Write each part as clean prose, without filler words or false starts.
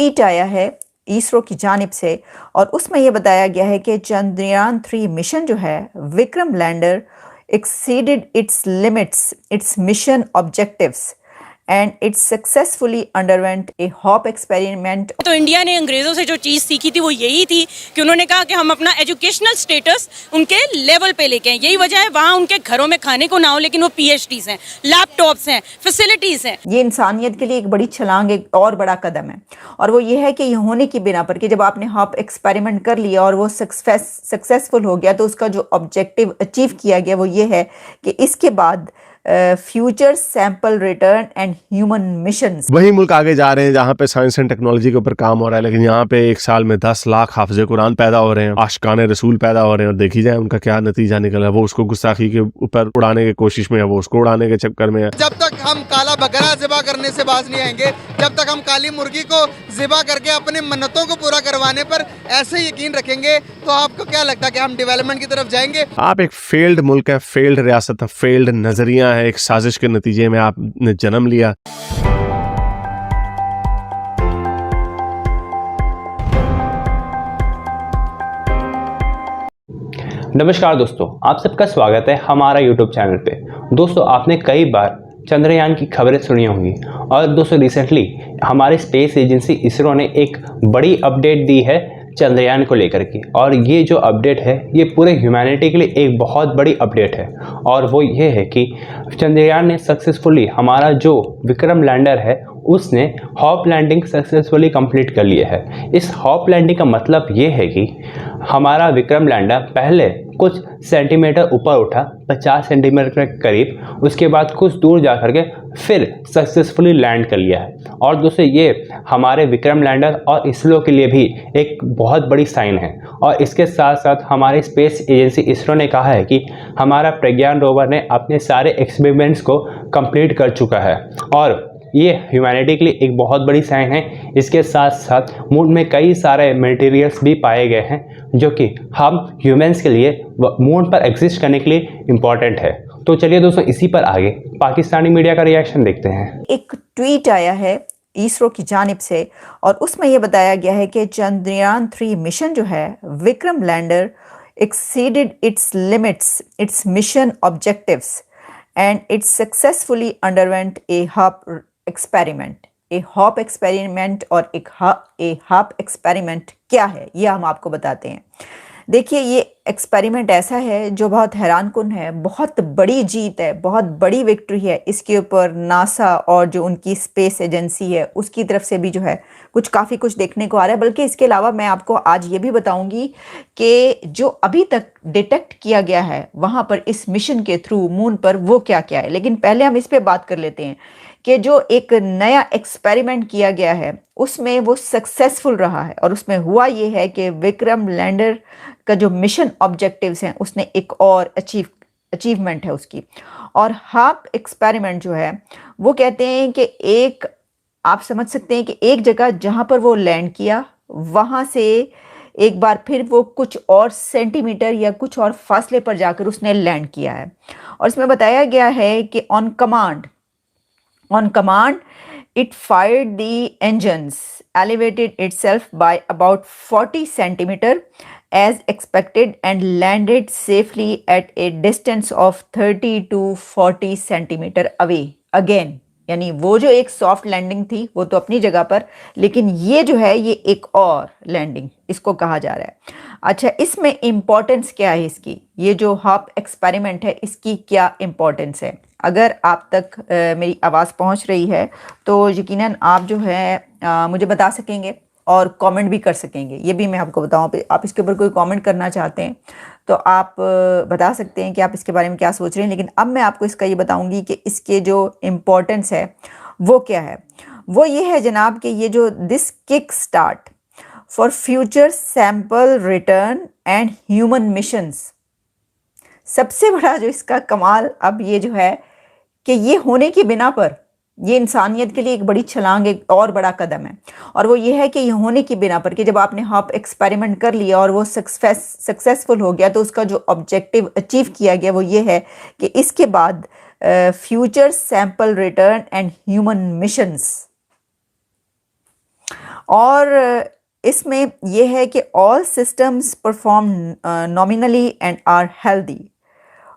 Tweet आया है इसरो की जानिब से और उसमें यह बताया गया है कि चंद्रयान 3 मिशन जो है Vikram lander exceeded its limits, its mission objectives, and it successfully underwent a HOP experiment. तो इंडिया ने अंग्रेजों से जो चीज़ सीखी थी वो यही थी कि उन्होंने कहा कि हम अपना एजुकेशनल स्टेटस उनके लेवल पे लेके आए। यही वजह है वहाँ उनके घरों में खाने को ना हो लेकिन वो PhDs हैं, लैपटॉप्स हैं, फैसिलिटीज़ हैं। ये इंसानियत के लिए एक बड़ी छलांग, एक और बड़ा कदम है और वो ये है कि ये होने की बिना पर कि जब आपने HOP एक्सपेरिमेंट कर लिया और वो सक्सेसफुल हो गया तो उसका जो ऑब्जेक्टिव अचीव किया गया वो ये है कि इसके बाद future sample return and human missions. वही मुल्क आगे जा रहे हैं जहाँ पे साइंस एंड टेक्नोलॉजी के ऊपर काम हो रहा है, लेकिन यहाँ पे एक साल में 10 लाख हाफिज़े कुरान पैदा हो रहे हैं, आशिकाने रसूल पैदा हो रहे हैं और देखी जाए उनका क्या नतीजा निकला है। वो उसको गुस्ताखी के ऊपर उड़ाने की कोशिश में है, वो उसको उड़ाने के चक्कर में है। जब तक हम काला बकरा ज़िबा करने से बाज नहीं आएंगे, जब तक हम काली मुर्गी को ज़िबा करके अपनी मन्नतों को पूरा करवाने पर ऐसे यकीन रखेंगे तो आपको क्या लगता है कि हम डेवलपमेंट की तरफ जाएंगे? आप एक फेल्ड मुल्क है, फेल्ड रियासत है, फेल्ड नजरिया है, एक साजिश के नतीजे में आपने जन्म लिया। नमस्कार दोस्तों, आप सबका स्वागत है हमारा YouTube चैनल पे। दोस्तों, आपने कई बार चंद्रयान की खबरें सुनी होंगी और दोस्तों रिसेंटली हमारे स्पेस एजेंसी इसरो ने एक बड़ी अपडेट दी है चंद्रयान को लेकर के, और ये जो अपडेट है ये पूरे ह्यूमैनिटी के लिए एक बहुत बड़ी अपडेट है। और वो ये है कि चंद्रयान ने सक्सेसफुली हमारा जो विक्रम लैंडर है उसने हॉप लैंडिंग सक्सेसफुली कंप्लीट कर लिया है। इस हॉप लैंडिंग का मतलब ये है कि हमारा विक्रम लैंडर पहले कुछ सेंटीमीटर ऊपर उठा, 50 सेंटीमीटर के करीब, उसके बाद कुछ दूर जा कर के फिर सक्सेसफुली लैंड कर लिया है। और दोस्तों ये हमारे विक्रम लैंडर और इसरो के लिए भी एक बहुत बड़ी साइन है। और इसके साथ साथ हमारी स्पेस एजेंसी इसरो ने कहा है कि हमारा प्रज्ञान रोवर ने अपने सारे एक्सपेरिमेंट्स को कंप्लीट कर चुका है और ये ह्यूमैनिटी के लिए एक बहुत बड़ी साइन है। इसके साथ साथ मून में कई सारे मटेरियल्स भी पाए गए हैं जो कि हम ह्यूमंस के लिए मून पर एग्जिस्ट करने के लिए इम्पॉर्टेंट है। तो चलिए दोस्तों, इसी पर आगे पाकिस्तानी मीडिया का रिएक्शन देखते हैं। एक ट्वीट आया है इसरो की जानिब से और उसमें यह बताया गया है कि चंद्रयान 3 मिशन जो है Vikram lander exceeded its limits, its mission objectives, and it successfully underwent a HOP experiment. A HOP experiment और एक HOP experiment क्या है ये हम आपको बताते हैं। देखिए, ये एक्सपेरिमेंट ऐसा है जो बहुत हैरान कुन है, बहुत बड़ी जीत है, बहुत बड़ी विक्ट्री है। इसके ऊपर नासा और जो उनकी स्पेस एजेंसी है उसकी तरफ से भी जो है काफ़ी कुछ देखने को आ रहा है। बल्कि इसके अलावा मैं आपको आज ये भी बताऊंगी कि जो अभी तक डिटेक्ट किया गया है वहाँ पर इस मिशन के थ्रू मून पर वो क्या क्या है। लेकिन पहले हम इस पर बात कर लेते हैं कि जो एक नया एक्सपेरिमेंट किया गया है उसमें वो सक्सेसफुल रहा है और उसमें हुआ ये है कि विक्रम लैंडर का जो मिशन ऑब्जेक्टिव्स हैं उसने एक और अचीवमेंट है उसकी। और HOP एक्सपेरिमेंट जो है वो कहते हैं कि एक, आप समझ सकते हैं कि एक जगह जहां पर वो लैंड किया वहां से एक बार फिर वो कुछ और सेंटीमीटर या कुछ और फासले पर जाकर उसने लैंड किया है। और इसमें बताया गया है कि on command it fired the engines, elevated itself by about 40 centimeter as expected and landed safely at a distance of 30 to 40 centimeter away again। यानी वो जो एक सॉफ्ट लैंडिंग थी वो तो अपनी जगह पर, लेकिन ये जो है ये एक और लैंडिंग इसको कहा जा रहा है। अच्छा, इसमें इम्पोर्टेंस क्या है इसकी, ये जो HOP एक्सपेरिमेंट है इसकी क्या इम्पोर्टेंस है? अगर आप तक मेरी आवाज़ पहुंच रही है तो यकीनन आप जो है मुझे बता सकेंगे और कमेंट भी कर सकेंगे। ये भी मैं आपको बताऊं, आप इसके ऊपर कोई कमेंट करना चाहते हैं तो आप बता सकते हैं कि आप इसके बारे में क्या सोच रहे हैं। लेकिन अब मैं आपको इसका ये बताऊंगी कि इसके जो इम्पोर्टेंस है वो क्या है। वो ये है जनाब कि ये जो this kick start for future sample return and human missions, सबसे बड़ा जो इसका कमाल अब ये जो है कि ये होने की बिना पर ये इंसानियत के लिए एक बड़ी छलांग, एक और बड़ा कदम है। और वो ये है कि ये होने की बिना पर कि जब आपने HOP एक्सपेरिमेंट कर लिया और वो सक्सेसफुल हो गया तो उसका जो ऑब्जेक्टिव अचीव किया गया वो ये है कि इसके बाद future sample return and human missions. और इसमें यह है कि all systems perform nominally and are healthy.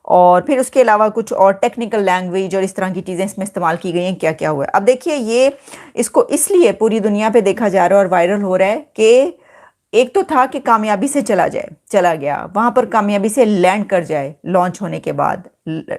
और फिर उसके अलावा कुछ और टेक्निकल लैंग्वेज और इस तरह की चीज़ें इसमें इस्तेमाल की गई हैं। क्या क्या हुआ है अब देखिए, ये इसको इसलिए पूरी दुनिया पे देखा जा रहा है और वायरल हो रहा है कि एक तो था कि कामयाबी से चला गया वहाँ पर, कामयाबी से लैंड कर जाए, लॉन्च होने के बाद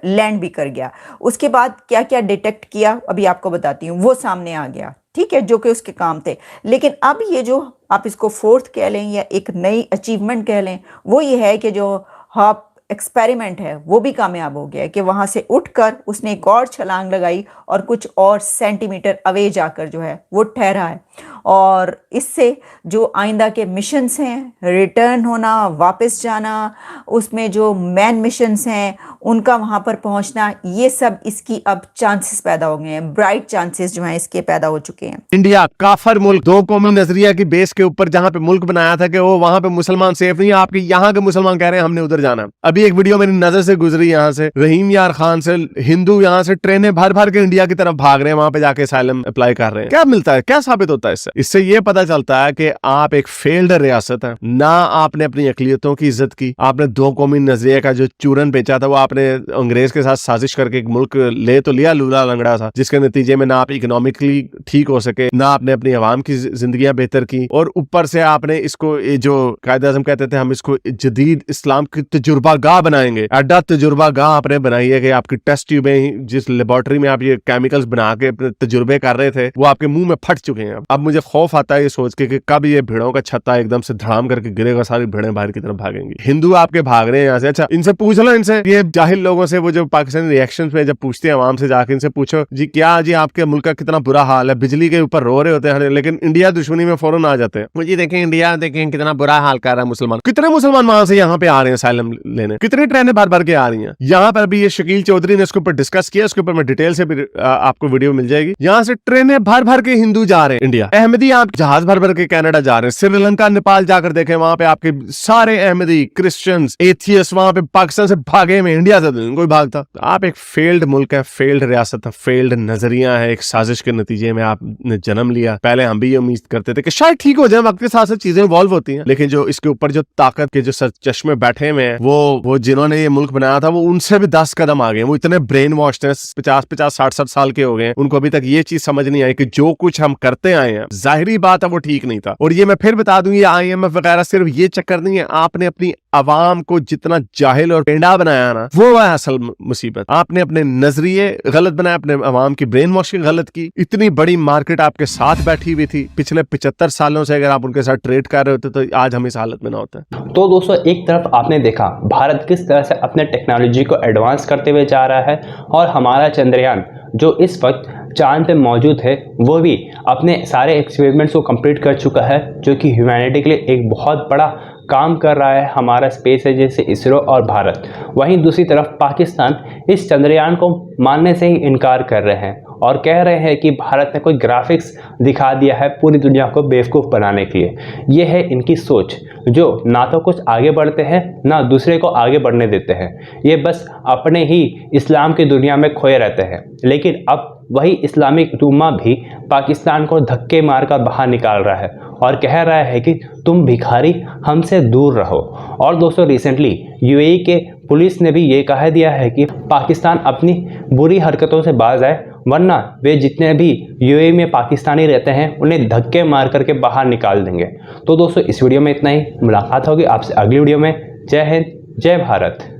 लैंड भी कर गया। उसके बाद क्या क्या डिटेक्ट किया अभी आपको बताती हूँ, वो सामने आ गया, ठीक है, जो कि उसके काम थे। लेकिन अब ये जो आप इसको फोर्थ कह लें या एक नई अचीवमेंट कह लें, वो ये है कि जो हॉप एक्सपेरिमेंट है वो भी कामयाब हो गया कि वहाँ से उठकर उसने एक और छलांग लगाई और कुछ और सेंटीमीटर अवे जाकर जो है वो ठहरा है। और इससे जो आइंदा के मिशंस हैं, रिटर्न होना, वापस जाना, उसमें जो मैन मिशंस हैं उनका वहाँ पर पहुँचना, ये सब इसकी अब चांसेस पैदा हो गए हैं, ब्राइट चांसेस जो हैं इसके पैदा हो चुके हैं। इंडिया काफर मुल्क, दो कौमी नजरिया की बेस के ऊपर जहां पे मुल्क बनाया था कि वो वहां पे मुसलमान सेफ नहीं है, आपके यहाँ के मुसलमान कह रहे हैं हमने उधर जाना। अभी एक वीडियो मेरी नजर से गुजरी, यहाँ से रहीम यार खान से हिंदू यहाँ से ट्रेनें भर भर के इंडिया की तरफ भाग रहे हैं, वहां पे जाके असाइलम अप्लाई कर रहे हैं। क्या मिलता है, क्या साबित होता है इससे ये पता चलता है कि आप एक फेल्ड रियासत है। ना आपने अपनी अकलियतों की इज्जत की, आपने दो कौमी नजरिए का जो चूरन बेचा था वो आपने अंग्रेज के साथ साजिश करके एक मुल्क ले तो लिया लूला लंगड़ा सा, जिसके नतीजे में ना आप इकोनॉमिकली ठीक हो सके, ना आपने अपनी आवाम की जिंदगियां बेहतर की, और ऊपर से आपने इसको जो कायदे आज़म कहते थे हम इसको जदीद इस्लाम की तजुर्बा गाह बनाएंगे, अड्डा तजुर्बा गाह आपने बनाई है कि आपकी टेस्ट ट्यूबें जिस लेबोरेटरी में आप ये केमिकल्स बना के अपने तजुर्बे कर रहे थे वो आपके मुंह में फट चुके हैं। अब मुझे खौफ आता है ये सोच के कि कब ये भेड़ों का छत्ता एकदम से धड़ाम करके गिरेगा, सारी भेड़ें बाहर की तरफ भागेंगी। हिंदू आपके भाग रहे हैं यहाँ से। अच्छा, इनसे पूछ लो, इनसे ये जाहिल लोगों से, वो जो पाकिस्तानी रिएक्शंस में जब पूछते हैं आवाम से, जाके इनसे पूछो जी क्या जी आपके मुल्क का कितना बुरा हाल है, बिजली के ऊपर रो रहे होते हैं, लेकिन इंडिया दुश्मनी में फौरन आ जाते हैं। जी देखें इंडिया, देखें कितना बुरा हाल कर रहा है मुसलमान। कितने मुसलमान वहां से यहाँ पे आ रहे हैं असाइलम लेने, कितनी ट्रेनें भर भर के आ रही हैं। यहाँ पर भी ये शकील चौधरी ने इसके ऊपर डिस्कस किया, उसके ऊपर मैं डिटेल से भी आपको वीडियो मिल जाएगी। यहाँ से ट्रेनें भर भर के हिंदू जा रहे हैं इंडिया। अहमदी आप जहाज भर भर के कनाडा जा रहे हैं। श्रीलंका, नेपाल जाकर देखें, वहां पे आपके सारे अहमदी, क्रिश्चियंस, एथियस्ट वहां पे पाकिस्तान से भागे में, इंडिया से कोई भागता। आप एक फेल्ड मुल्क है, फेल्ड रियासत है, फेल्ड नजरिया है, एक साजिश के नतीजे में आपने जन्म लिया। पहले हम भी ये उम्मीद करते थे कि शायद ठीक हो जाए, वक्त के साथ साथ चीजें इवॉल्व होती हैं, लेकिन जो इसके ऊपर जो ताकत के जो चश्मे बैठे हुए हैं, वो जिन्होंने ये मुल्क बनाया था वो उनसे भी 10 कदम आ गए। वो इतने ब्रेन वॉश हैं, 50-50, 60-60 साल के हो गए, उनको अभी तक ये चीज समझ नहीं आई कि जो कुछ हम करते आए हैं, जाहिरी बात है वो ठीक नहीं था। और ये मैं फिर बता दूं, ये IMF वगैरह सिर्फ ये चक्कर नहीं है, आपने अपनी अवाम को जितना जाहिल और पेंडा बनाया ना, वो है असल मुसीबत। आपने अपने नजरिए गलत बनाए, अपने अवाम की ब्रेन वॉशिंग गलत की। इतनी बड़ी मार्केट आपके साथ बैठी हुई थी पिछले 75 सालों से, अगर आप उनके साथ ट्रेड कर रहे होते तो आज हम इस हालत में ना होते। तो दोस्तों, एक तरफ आपने देखा भारत किस तरह से अपने टेक्नोलॉजी को एडवांस करते हुए जा रहा है, और हमारा चंद्रयान जो इस वक्त चांद पे मौजूद है वो भी अपने सारे एक्सपेरिमेंट्स को कंप्लीट कर चुका है, जो कि ह्यूमैनिटी के लिए एक बहुत बड़ा काम कर रहा है हमारा स्पेस एजेंसी इसरो और भारत। वहीं दूसरी तरफ पाकिस्तान इस चंद्रयान को मानने से ही इनकार कर रहे हैं और कह रहे हैं कि भारत ने कोई ग्राफिक्स दिखा दिया है पूरी दुनिया को बेवकूफ़ बनाने के लिए। ये है इनकी सोच, जो ना तो कुछ आगे बढ़ते हैं ना दूसरे को आगे बढ़ने देते हैं। ये बस अपने ही इस्लाम की दुनिया में खोए रहते हैं। लेकिन अब वही इस्लामिक उम्मा भी पाकिस्तान को धक्के मारकर बाहर निकाल रहा है और कह रहा है कि तुम भिखारी, हमसे दूर रहो। और दोस्तों, रिसेंटली UAE के पुलिस ने भी ये कह दिया है कि पाकिस्तान अपनी बुरी हरकतों से बाज आए, वरना वे जितने भी UAE में पाकिस्तानी रहते हैं उन्हें धक्के मार करके बाहर निकाल देंगे। तो दोस्तों, इस वीडियो में इतना ही। मुलाकात होगी आपसे अगली वीडियो में। जय हिंद, जय भारत।